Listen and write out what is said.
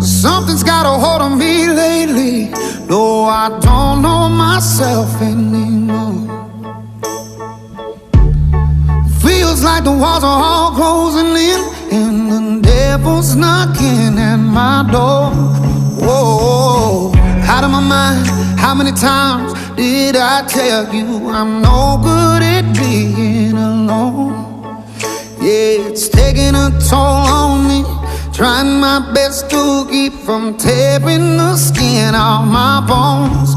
Something's got a hold on me lately. No, I don't know myself anymore. Feels like the walls are all closing in, and the devil's knocking at my door. Whoa, out of my mind. How many times did I tell you I'm no good at being alone? Yeah, it's taking a toll on me. Trying my best to keep from tearing the skin off my bones.